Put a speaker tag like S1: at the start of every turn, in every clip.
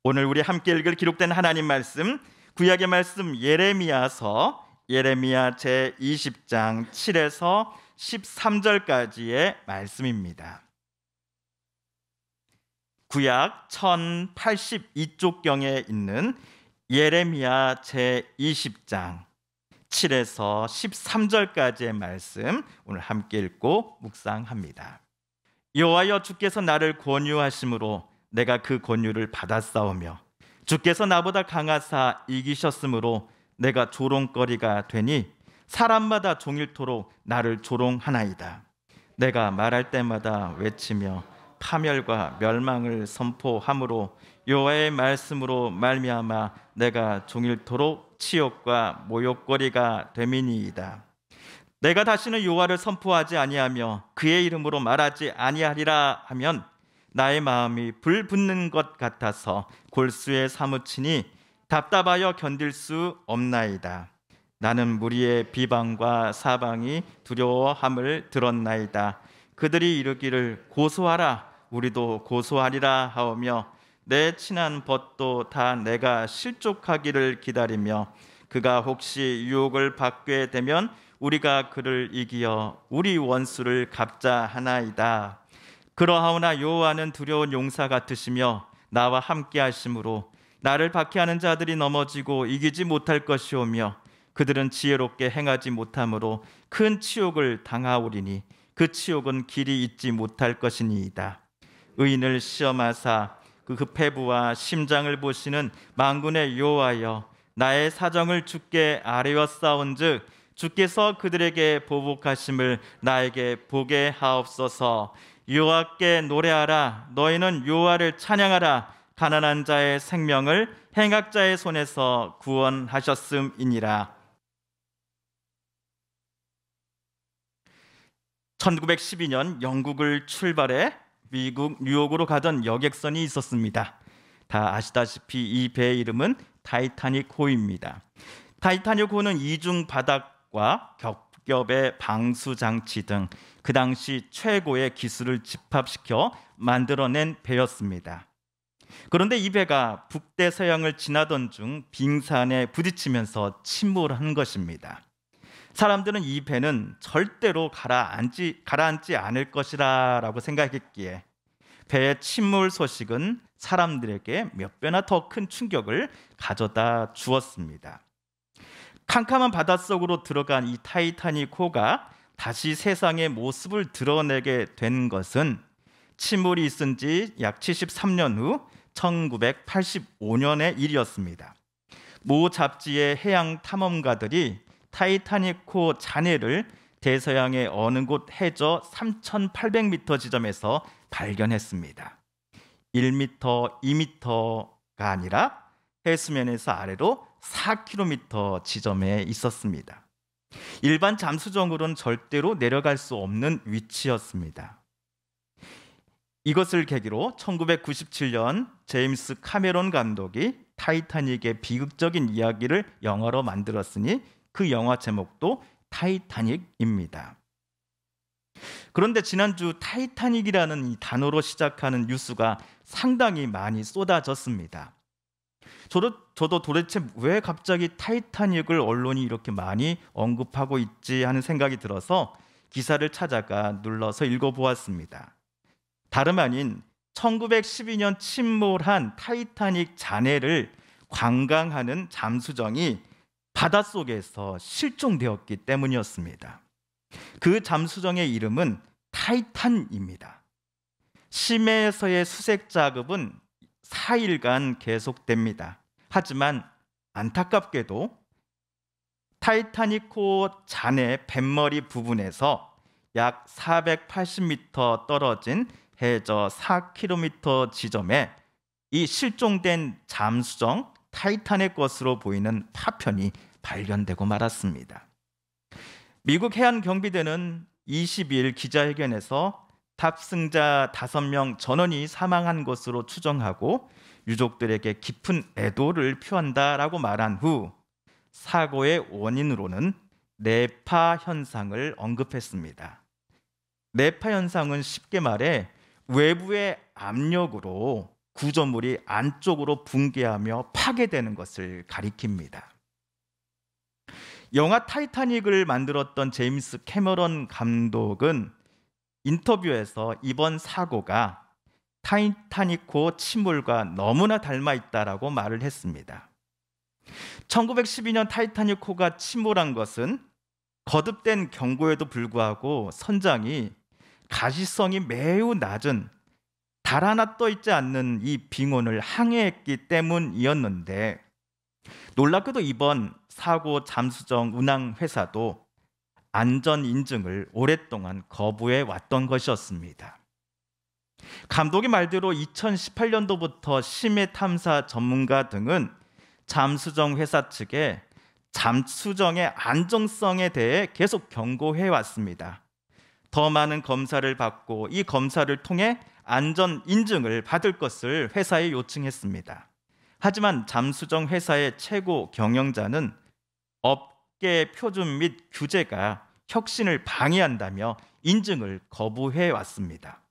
S1: 오늘 우리 함께 읽을 기록된 하나님 말씀, 구약의 말씀 예레미야서 예레미야 제20장 7에서 13절까지의 말씀입니다. 구약 1082쪽경에 있는 예레미야 제20장 7에서 13절까지의 말씀 오늘 함께 읽고 묵상합니다. 여호와여, 주께서 나를 권유하심으로 내가 그 권유를 받았사오며 주께서 나보다 강하사 이기셨으므로 내가 조롱거리가 되니 사람마다 종일토록 나를 조롱하나이다. 내가 말할 때마다 외치며 파멸과 멸망을 선포함으로 여호와의 말씀으로 말미암아 내가 종일토록 치욕과 모욕거리가 됨이니이다. 내가 다시는 여호와를 선포하지 아니하며 그의 이름으로 말하지 아니하리라 하면 나의 마음이 불붙는 것 같아서 골수에 사무치니 답답하여 견딜 수 없나이다. 나는 무리의 비방과 사방이 두려워함을 들었나이다. 그들이 이르기를 고소하라, 우리도 고소하리라 하오며 내 친한 벗도 다 내가 실족하기를 기다리며 그가 혹시 유혹을 받게 되면 우리가 그를 이기어 우리 원수를 갚자 하나이다. 그러하오나 여호와는 두려운 용사 같으시며 나와 함께 하심으로 나를 박해하는 자들이 넘어지고 이기지 못할 것이오며 그들은 지혜롭게 행하지 못함으로 큰 치욕을 당하오리니 그 치욕은 길이 잊지 못할 것이니이다. 의인을 시험하사 그 패부와 심장을 보시는 만군의 여호와여, 나의 사정을 주께 아뢰었사온즉 주께서 그들에게 보복하심을 나에게 보게 하옵소서. 여호와께 노래하라, 너희는 여호와를 찬양하라. 가난한 자의 생명을 행악자의 손에서 구원하셨음이니라. 1912년 영국을 출발해 미국 뉴욕으로 가던 여객선이 있었습니다. 다 아시다시피 이 배의 이름은 타이타닉호입니다. 타이타닉호는 이중 바닥과 겹겹의 방수 장치 등 그 당시 최고의 기술을 집합시켜 만들어낸 배였습니다. 그런데 이 배가 북대서양을 지나던 중 빙산에 부딪히면서 침몰한 것입니다. 사람들은 이 배는 절대로 가라앉지 않을 것이라고 생각했기에 배의 침몰 소식은 사람들에게 몇 배나 더 큰 충격을 가져다 주었습니다. 캄캄한 바닷속으로 들어간 이 타이타닉호가 다시 세상의 모습을 드러내게 된 것은 침몰이 있은 지 약 73년 후 1985년의 일이었습니다. 모 잡지의 해양 탐험가들이 타이타닉호 잔해를 대서양의 어느 곳 해저 3,800m 지점에서 발견했습니다. 1m, 2m가 아니라 해수면에서 아래로 4km 지점에 있었습니다. 일반 잠수정으로는 절대로 내려갈 수 없는 위치였습니다. 이것을 계기로 1997년 제임스 카메론 감독이 타이타닉의 비극적인 이야기를 영화로 만들었으니 그 영화 제목도 타이타닉입니다. 그런데 지난주 타이타닉이라는 이 단어로 시작하는 뉴스가 상당히 많이 쏟아졌습니다. 저도 도대체 왜 갑자기 타이타닉을 언론이 이렇게 많이 언급하고 있지 하는 생각이 들어서 기사를 찾아가 눌러서 읽어보았습니다. 다름 아닌 1912년 침몰한 타이타닉 잔해를 관광하는 잠수정이 바닷속에서 실종되었기 때문이었습니다. 그 잠수정의 이름은 타이탄입니다. 심해에서의 수색 작업은 4일간 계속됩니다. 하지만 안타깝게도 타이타닉호 잔해 뱃머리 부분에서 약 480m 떨어진 해저 4km 지점에 이 실종된 잠수정 타이탄의 것으로 보이는 파편이 발견되고 말았습니다. 미국 해안경비대는 22일 기자회견에서 탑승자 5명 전원이 사망한 것으로 추정하고 유족들에게 깊은 애도를 표한다라고 말한 후 사고의 원인으로는 내파 현상을 언급했습니다. 내파 현상은 쉽게 말해 외부의 압력으로 구조물이 안쪽으로 붕괴하며 파괴되는 것을 가리킵니다. 영화 타이타닉을 만들었던 제임스 캐머런 감독은 인터뷰에서 이번 사고가 타이타닉호 침몰과 너무나 닮아 있다라고 말을 했습니다. 1912년 타이타닉호가 침몰한 것은 거듭된 경고에도 불구하고 선장이 가시성이 매우 낮은 달 하나 떠 있지 않는 이 빙원을 항해했기 때문이었는데, 놀랍게도 이번 사고 잠수정 운항 회사도 안전 인증을 오랫동안 거부해 왔던 것이었습니다. 감독의 말대로 2018년도부터 심해 탐사 전문가 등은 잠수정 회사 측에 잠수정의 안정성에 대해 계속 경고해 왔습니다. 더 많은 검사를 받고 이 검사를 통해 안전 인증을 받을 것을 회사에 요청했습니다. 하지만 잠수정 회사의 최고 경영자는 업계 표준 및 규제가 혁신을 방해한다며 인증을 거부해 왔습니다.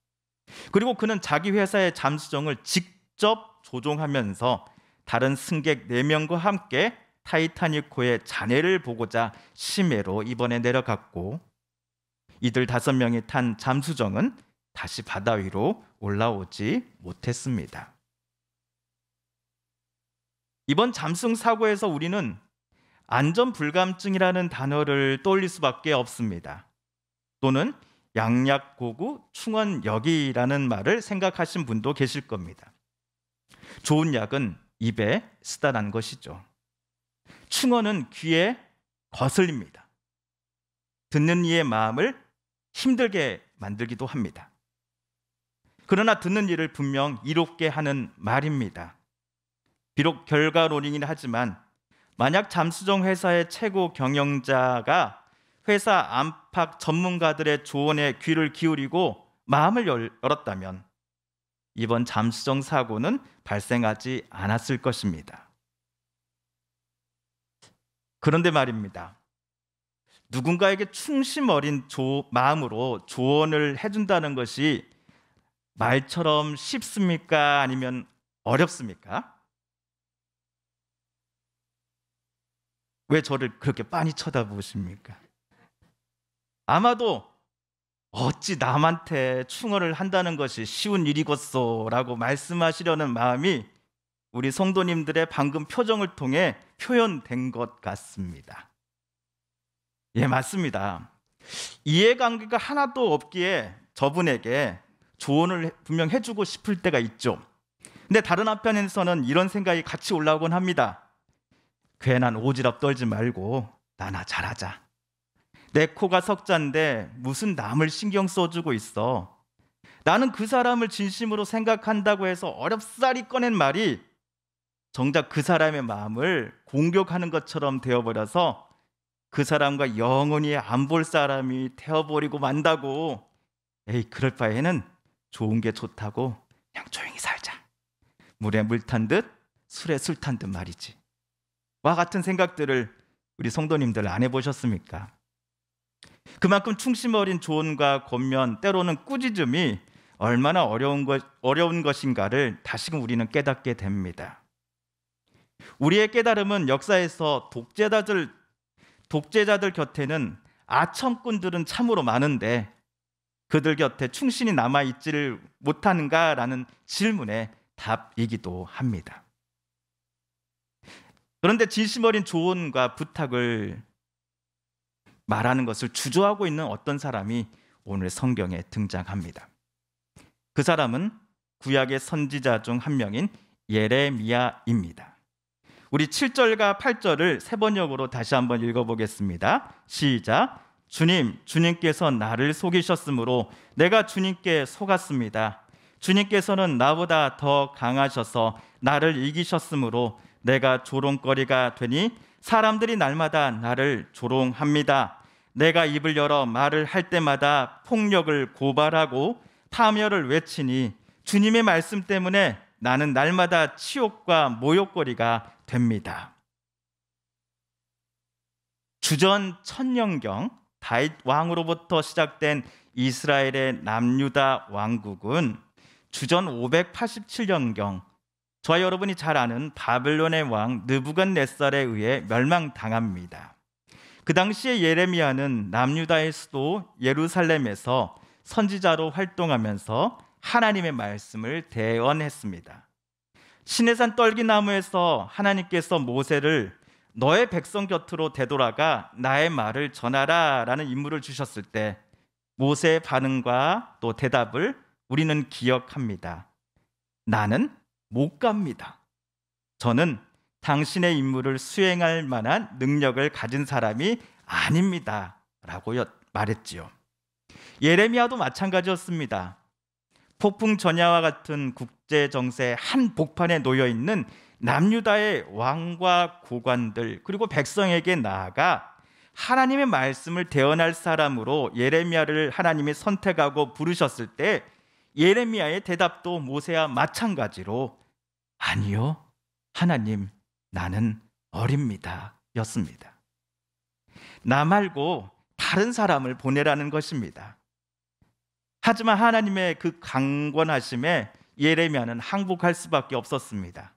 S1: 그리고 그는 자기 회사의 잠수정을 직접 조종하면서 다른 승객 4명과 함께 타이타닉호의 잔해를 보고자 심해로 이번에 내려갔고, 이들 5명이 탄 잠수정은 다시 바다 위로 올라오지 못했습니다. 이번 잠수정 사고에서 우리는 안전불감증이라는 단어를 떠올릴 수밖에 없습니다. 또는 양약고구 충원여기라는 말을 생각하신 분도 계실 겁니다. 좋은 약은 입에 쓰다란 것이죠. 충원은 귀에 거슬립니다. 듣는 이의 마음을 힘들게 만들기도 합니다. 그러나 듣는 이를 분명 이롭게 하는 말입니다. 비록 결과론이긴 하지만 만약 잠수정 회사의 최고 경영자가 회사 안팎 전문가들의 조언에 귀를 기울이고 마음을 열었다면 이번 잠수정 사고는 발생하지 않았을 것입니다. 그런데 말입니다. 누군가에게 충심 어린 마음으로 조언을 해준다는 것이 말처럼 쉽습니까? 아니면 어렵습니까? 왜 저를 그렇게 빤히 쳐다보십니까? 아마도 어찌 남한테 충언을 한다는 것이 쉬운 일이겠소 라고 말씀하시려는 마음이 우리 성도님들의 방금 표정을 통해 표현된 것 같습니다. 예, 맞습니다. 이해관계가 하나도 없기에 저분에게 조언을 분명 해주고 싶을 때가 있죠. 근데 다른 한편에서는 이런 생각이 같이 올라오곤 합니다. 괜한 오지랖 떨지 말고 나나 잘하자. 내 코가 석자인데 무슨 남을 신경 써주고 있어. 나는 그 사람을 진심으로 생각한다고 해서 어렵사리 꺼낸 말이 정작 그 사람의 마음을 공격하는 것처럼 되어버려서 그 사람과 영원히 안 볼 사람이 되어버리고 만다고. 에이, 그럴 바에는 좋은 게 좋다고 그냥 조용히 살자. 물에 물 탄 듯 술에 술 탄 듯 말이지. 와 같은 생각들을 우리 성도님들 안 해보셨습니까? 그만큼 충심 어린 조언과 권면, 때로는 꾸짖음이 얼마나 어려운 것인가를 다시금 우리는 깨닫게 됩니다. 우리의 깨달음은 역사에서 독재자들 곁에는 아첨꾼들은 참으로 많은데 그들 곁에 충신이 남아있지를 못하는가라는 질문의 답이기도 합니다. 그런데 진심 어린 조언과 부탁을 말하는 것을 주저하고 있는 어떤 사람이 오늘 성경에 등장합니다. 그 사람은 구약의 선지자 중 한 명인 예레미야입니다. 우리 7절과 8절을 세 번역으로 다시 한번 읽어보겠습니다. 시작. 주님께서 나를 속이셨으므로 내가 주님께 속았습니다. 주님께서는 나보다 더 강하셔서 나를 이기셨으므로 내가 조롱거리가 되니 사람들이 날마다 나를 조롱합니다. 내가 입을 열어 말을 할 때마다 폭력을 고발하고 파멸을 외치니 주님의 말씀 때문에 나는 날마다 치욕과 모욕거리가 됩니다. 주전 천년경 다윗 왕으로부터 시작된 이스라엘의 남유다 왕국은 주전 587년경 저와 여러분이 잘 아는 바벨론의 왕 느부갓네살에 의해 멸망당합니다. 그 당시에 예레미야는 남유다의 수도 예루살렘에서 선지자로 활동하면서 하나님의 말씀을 대언했습니다. 시내산 떨기나무에서 하나님께서 모세를 너의 백성 곁으로 되돌아가 나의 말을 전하라 라는 임무를 주셨을 때 모세의 반응과 또 대답을 우리는 기억합니다. 나는 못 갑니다. 저는 당신의 임무를 수행할 만한 능력을 가진 사람이 아닙니다 라고 말했지요. 예레미야도 마찬가지였습니다. 폭풍 전야와 같은 국제 정세의 한복판에 놓여 있는 남유다의 왕과 고관들 그리고 백성에게 나아가 하나님의 말씀을 대언할 사람으로 예레미야를 하나님이 선택하고 부르셨을 때 예레미야의 대답도 모세와 마찬가지로 아니요, 하나님, 나는 어립니다 였습니다. 나 말고 다른 사람을 보내라는 것입니다. 하지만 하나님의 그 강권하심에 예레미야는 항복할 수밖에 없었습니다.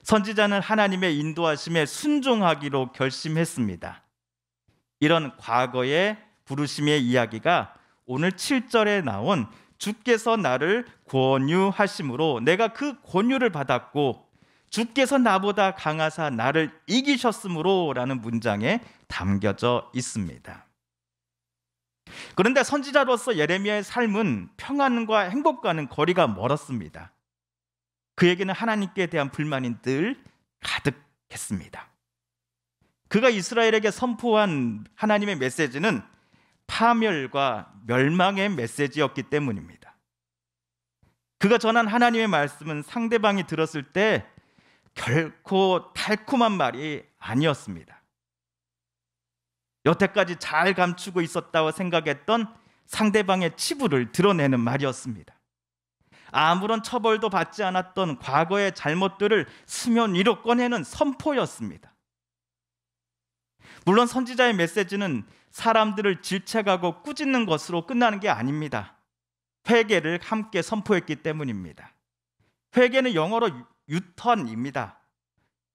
S1: 선지자는 하나님의 인도하심에 순종하기로 결심했습니다. 이런 과거의 부르심의 이야기가 오늘 7절에 나온 주께서 나를 권유하심으로 내가 그 권유를 받았고 주께서 나보다 강하사 나를 이기셨으므로 라는 문장에 담겨져 있습니다. 그런데 선지자로서 예레미야의 삶은 평안과 행복과는 거리가 멀었습니다. 그에게는 하나님께 대한 불만이 늘 가득했습니다. 그가 이스라엘에게 선포한 하나님의 메시지는 파멸과 멸망의 메시지였기 때문입니다. 그가 전한 하나님의 말씀은 상대방이 들었을 때 결코 달콤한 말이 아니었습니다. 여태까지 잘 감추고 있었다고 생각했던 상대방의 치부를 드러내는 말이었습니다. 아무런 처벌도 받지 않았던 과거의 잘못들을 수면 위로 꺼내는 선포였습니다. 물론 선지자의 메시지는 사람들을 질책하고 꾸짖는 것으로 끝나는 게 아닙니다. 회개를 함께 선포했기 때문입니다. 회개는 영어로 유턴입니다.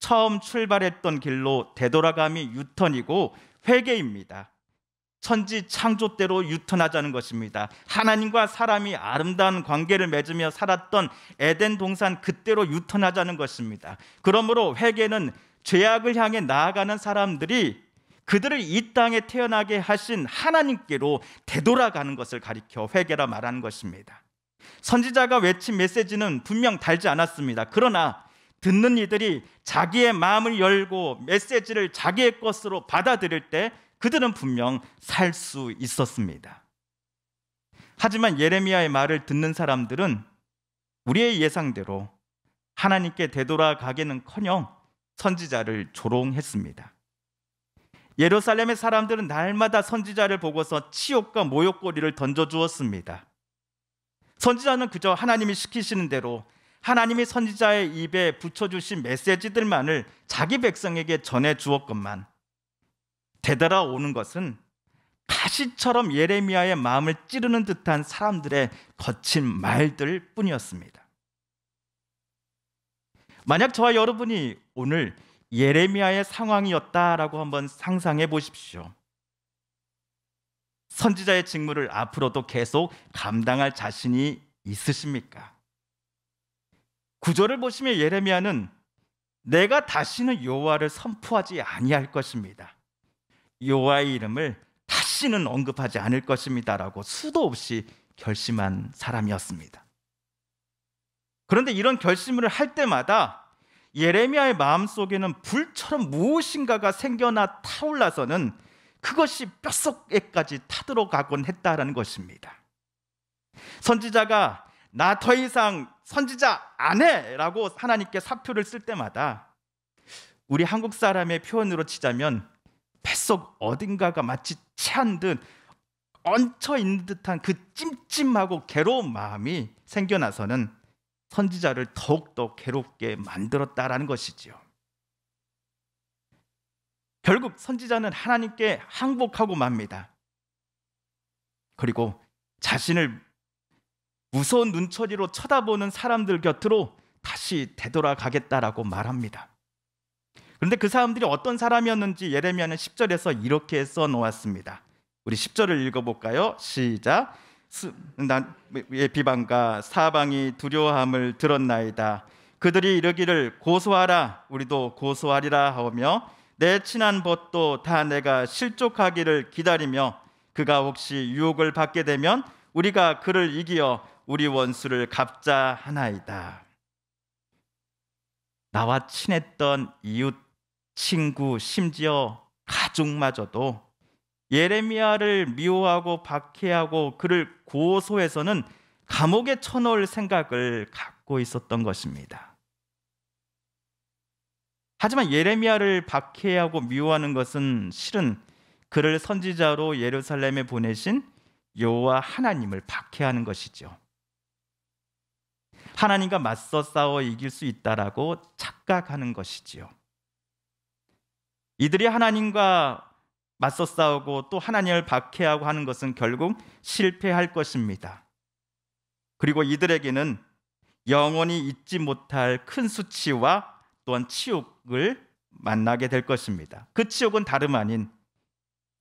S1: 처음 출발했던 길로 되돌아감이 유턴이고 회개입니다. 천지 창조대로 유턴하자는 것입니다. 하나님과 사람이 아름다운 관계를 맺으며 살았던 에덴 동산 그때로 유턴하자는 것입니다. 그러므로 회개는 죄악을 향해 나아가는 사람들이 그들을 이 땅에 태어나게 하신 하나님께로 되돌아가는 것을 가리켜 회개라 말하는 것입니다. 선지자가 외친 메시지는 분명 달지 않았습니다. 그러나 듣는 이들이 자기의 마음을 열고 메시지를 자기의 것으로 받아들일 때 그들은 분명 살 수 있었습니다. 하지만 예레미야의 말을 듣는 사람들은 우리의 예상대로 하나님께 되돌아가기는커녕 선지자를 조롱했습니다. 예루살렘의 사람들은 날마다 선지자를 보고서 치욕과 모욕거리를 던져주었습니다. 선지자는 그저 하나님이 시키시는 대로 하나님이 선지자의 입에 붙여주신 메시지들만을 자기 백성에게 전해주었건만 되돌아오는 것은 가시처럼 예레미야의 마음을 찌르는 듯한 사람들의 거친 말들 뿐이었습니다. 만약 저와 여러분이 오늘 예레미야의 상황이었다라고 한번 상상해 보십시오. 선지자의 직무를 앞으로도 계속 감당할 자신이 있으십니까? 구절을 보시면 예레미야는 내가 다시는 여호와를 선포하지 아니할 것입니다. 여호와의 이름을 다시는 언급하지 않을 것입니다라고 수도 없이 결심한 사람이었습니다. 그런데 이런 결심을 할 때마다 예레미야의 마음속에는 불처럼 무엇인가가 생겨나 타올라서는 그것이 뼛속에까지 타들어가곤 했다라는 것입니다. 선지자가 나 더 이상 선지자 안 해라고 하나님께 사표를 쓸 때마다 우리 한국 사람의 표현으로 치자면 뱃속 어딘가가 마치 체한 듯 얹혀 있는 듯한 그 찜찜하고 괴로운 마음이 생겨나서는 선지자를 더욱더 괴롭게 만들었다라는 것이지요. 결국 선지자는 하나님께 항복하고 맙니다. 그리고 자신을 무서운 눈초리로 쳐다보는 사람들 곁으로 다시 되돌아가겠다라고 말합니다. 그런데 그 사람들이 어떤 사람이었는지 예레미야는 10절에서 이렇게 써놓았습니다. 우리 10절을 읽어볼까요? 시작. 비방과 사방이 두려워함을 들었나이다. 그들이 이르기를 고소하라, 우리도 고소하리라 하며 내 친한 벗도 다 내가 실족하기를 기다리며 그가 혹시 유혹을 받게 되면 우리가 그를 이기어 우리 원수를 갚자 하나이다. 나와 친했던 이웃, 친구, 심지어 가족마저도 예레미야를 미워하고 박해하고 그를 고소해서는 감옥에 쳐넣을 생각을 갖고 있었던 것입니다. 하지만 예레미야를 박해하고 미워하는 것은 실은 그를 선지자로 예루살렘에 보내신 여호와 하나님을 박해하는 것이죠. 하나님과 맞서 싸워 이길 수 있다라고 착각하는 것이지요. 이들이 하나님과 맞서 싸우고 또 하나님을 박해하고 하는 것은 결국 실패할 것입니다. 그리고 이들에게는 영원히 잊지 못할 큰 수치와 또한 치욕을 만나게 될 것입니다. 그 치욕은 다름 아닌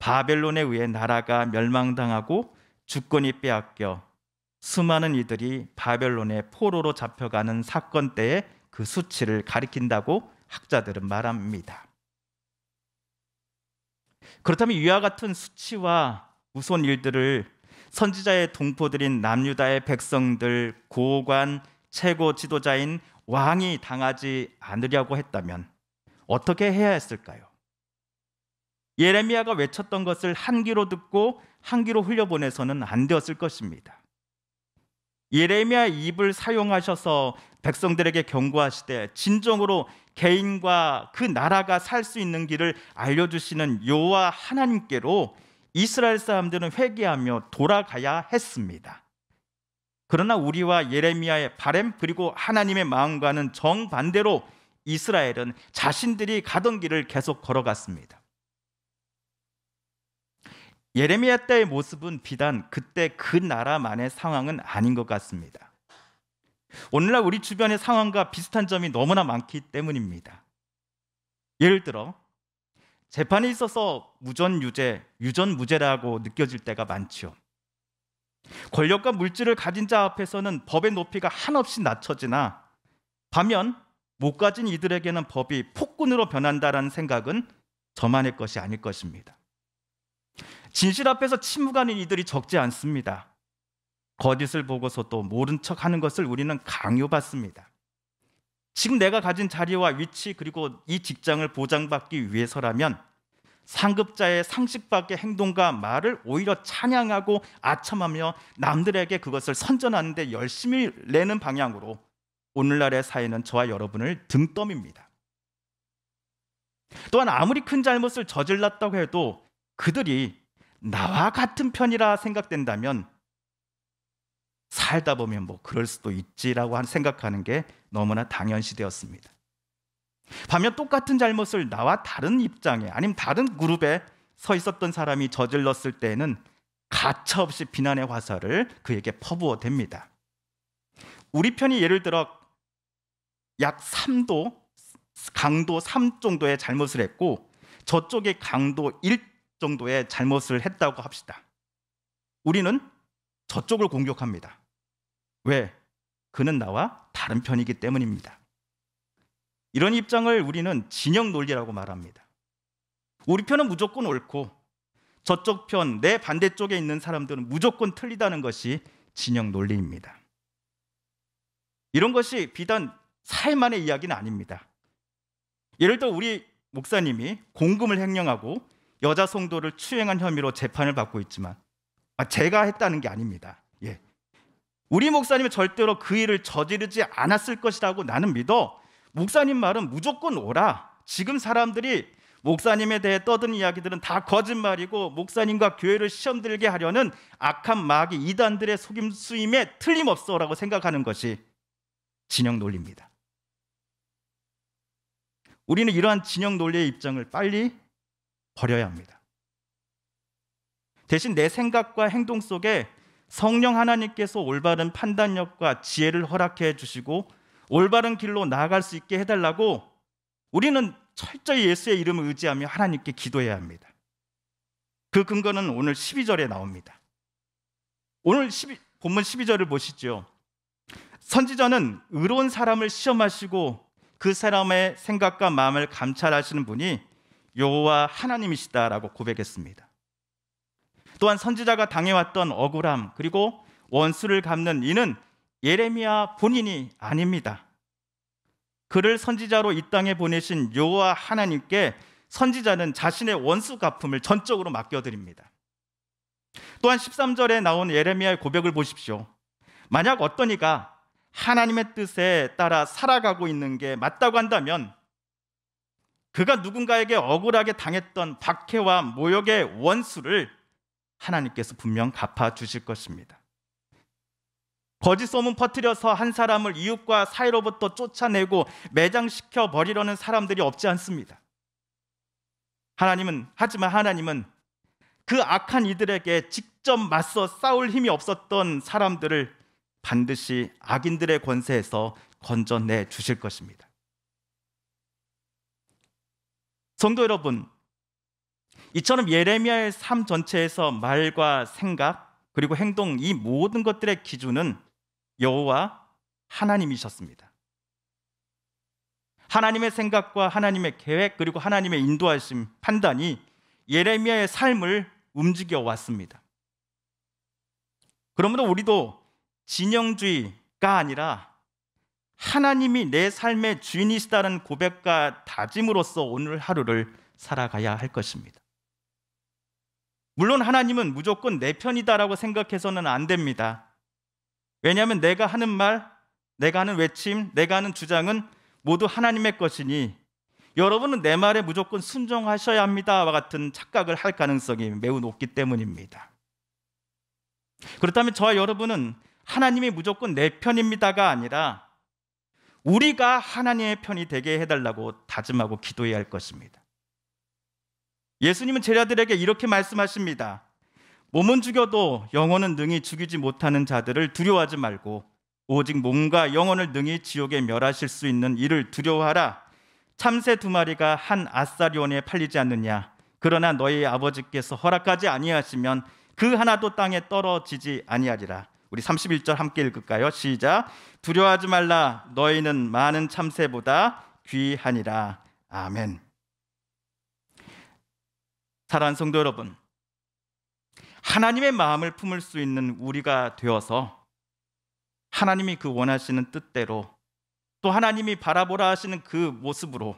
S1: 바벨론에 의해 나라가 멸망당하고 주권이 빼앗겨 수많은 이들이 바벨론의 포로로 잡혀가는 사건 때의 그 수치를 가리킨다고 학자들은 말합니다. 그렇다면 이와 같은 수치와 무서운 일들을 선지자의 동포들인 남유다의 백성들, 고관, 최고 지도자인 왕이 당하지 않으려고 했다면 어떻게 해야 했을까요? 예레미야가 외쳤던 것을 한 귀로 듣고 한 귀로 흘려보내서는 안 되었을 것입니다. 예레미야의 입을 사용하셔서 백성들에게 경고하시되 진정으로 개인과 그 나라가 살 수 있는 길을 알려주시는 여호와 하나님께로 이스라엘 사람들은 회개하며 돌아가야 했습니다. 그러나 우리와 예레미야의 바램 그리고 하나님의 마음과는 정반대로 이스라엘은 자신들이 가던 길을 계속 걸어갔습니다. 예레미야 때의 모습은 비단 그때 그 나라만의 상황은 아닌 것 같습니다. 오늘날 우리 주변의 상황과 비슷한 점이 너무나 많기 때문입니다. 예를 들어 재판에 있어서 무전유죄, 유전무죄라고 느껴질 때가 많죠. 권력과 물질을 가진 자 앞에서는 법의 높이가 한없이 낮춰지나 반면 못 가진 이들에게는 법이 폭군으로 변한다라는 생각은 저만의 것이 아닐 것입니다. 진실 앞에서 침묵하는 이들이 적지 않습니다. 거짓을 보고서도 모른 척하는 것을 우리는 강요받습니다. 지금 내가 가진 자리와 위치 그리고 이 직장을 보장받기 위해서라면 상급자의 상식 밖의 행동과 말을 오히려 찬양하고 아첨하며 남들에게 그것을 선전하는 데 열심히 내는 방향으로 오늘날의 사회는 저와 여러분을 등 떠밉니다. 또한 아무리 큰 잘못을 저질렀다고 해도 그들이 나와 같은 편이라 생각된다면 살다 보면 뭐 그럴 수도 있지라고 생각하는 게 너무나 당연시 되었습니다. 반면 똑같은 잘못을 나와 다른 입장에 아니면 다른 그룹에 서 있었던 사람이 저질렀을 때에는 가차없이 비난의 화살을 그에게 퍼부어 댑니다. 우리 편이 예를 들어 약 3도, 강도 3 정도의 잘못을 했고 저쪽이 강도 1 정도의 잘못을 했다고 합시다. 우리는 저쪽을 공격합니다. 왜? 그는 나와 다른 편이기 때문입니다. 이런 입장을 우리는 진영 논리라고 말합니다. 우리 편은 무조건 옳고 저쪽 편, 내 반대쪽에 있는 사람들은 무조건 틀리다는 것이 진영 논리입니다. 이런 것이 비단 사회만의 이야기는 아닙니다. 예를 들어 우리 목사님이 공금을 횡령하고 여자 성도를 추행한 혐의로 재판을 받고 있지만 제가 했다는 게 아닙니다. 예. 우리 목사님은 절대로 그 일을 저지르지 않았을 것이라고 나는 믿어. 목사님 말은 무조건 옳아. 지금 사람들이 목사님에 대해 떠드는 이야기들은 다 거짓말이고 목사님과 교회를 시험 들게 하려는 악한 마귀 이단들의 속임수임에 틀림없어라고 생각하는 것이 진영 논리입니다. 우리는 이러한 진영 논리의 입장을 빨리 버려야 합니다. 대신 내 생각과 행동 속에 성령 하나님께서 올바른 판단력과 지혜를 허락해 주시고 올바른 길로 나아갈 수 있게 해달라고 우리는 철저히 예수의 이름을 의지하며 하나님께 기도해야 합니다. 그 근거는 오늘 12절에 나옵니다. 오늘 본문 12절을 보시죠. 선지자는 의로운 사람을 시험하시고 그 사람의 생각과 마음을 감찰하시는 분이 여호와 하나님이시다라고 고백했습니다. 또한 선지자가 당해왔던 억울함 그리고 원수를 갚는 이는 예레미야 본인이 아닙니다. 그를 선지자로 이 땅에 보내신 여호와 하나님께 선지자는 자신의 원수 갚음을 전적으로 맡겨드립니다. 또한 13절에 나온 예레미야의 고백을 보십시오. 만약 어떤 이가 하나님의 뜻에 따라 살아가고 있는 게 맞다고 한다면 그가 누군가에게 억울하게 당했던 박해와 모욕의 원수를 하나님께서 분명 갚아주실 것입니다. 거짓 소문 퍼뜨려서 한 사람을 이웃과 사이로부터 쫓아내고 매장시켜 버리려는 사람들이 없지 않습니다. 하지만 하나님은 그 악한 이들에게 직접 맞서 싸울 힘이 없었던 사람들을 반드시 악인들의 권세에서 건져내 주실 것입니다. 성도 여러분, 이처럼 예레미야의 삶 전체에서 말과 생각 그리고 행동 이 모든 것들의 기준은 여호와 하나님이셨습니다. 하나님의 생각과 하나님의 계획 그리고 하나님의 인도하심, 판단이 예레미야의 삶을 움직여 왔습니다. 그러므로 우리도 진영주의가 아니라 하나님이 내 삶의 주인이시다는 고백과 다짐으로써 오늘 하루를 살아가야 할 것입니다. 물론 하나님은 무조건 내 편이다라고 생각해서는 안 됩니다. 왜냐하면 내가 하는 말, 내가 하는 외침, 내가 하는 주장은 모두 하나님의 것이니 여러분은 내 말에 무조건 순종하셔야 합니다와 같은 착각을 할 가능성이 매우 높기 때문입니다. 그렇다면 저와 여러분은 하나님이 무조건 내 편입니다가 아니라 우리가 하나님의 편이 되게 해달라고 다짐하고 기도해야 할 것입니다. 예수님은 제자들에게 이렇게 말씀하십니다. 몸은 죽여도 영혼은 능히 죽이지 못하는 자들을 두려워하지 말고 오직 몸과 영혼을 능히 지옥에 멸하실 수 있는 이를 두려워하라. 참새 2마리가 한 아사리온에 팔리지 않느냐. 그러나 너희 아버지께서 허락하지 아니하시면 그 하나도 땅에 떨어지지 아니하리라. 우리 31절 함께 읽을까요? 시작. 두려워하지 말라. 너희는 많은 참새보다 귀하니라. 아멘. 사랑하는 성도 여러분, 하나님의 마음을 품을 수 있는 우리가 되어서 하나님이 그 원하시는 뜻대로 또 하나님이 바라보라 하시는 그 모습으로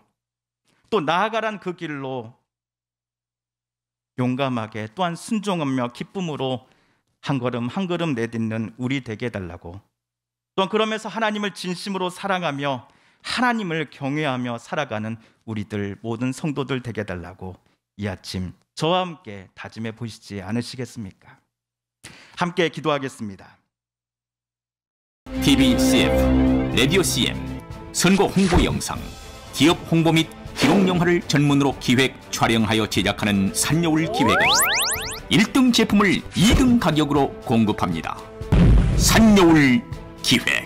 S1: 또 나아가란 그 길로 용감하게 또한 순종하며 기쁨으로 한 걸음 한 걸음 내딛는 우리 되게 해달라고, 또한 그러면서 하나님을 진심으로 사랑하며 하나님을 경외하며 살아가는 우리들 모든 성도들 되게 해달라고 이 아침 저와 함께 다짐해 보시지 않으시겠습니까? 함께 기도하겠습니다.
S2: TV CM, 라디오 CM, 선거 홍보 영상, 기업 홍보 및 기록 영화를 전문으로 기획, 촬영하여 제작하는 산여울 기획은 1등 제품을 2등 가격으로 공급합니다. 산여울 기획.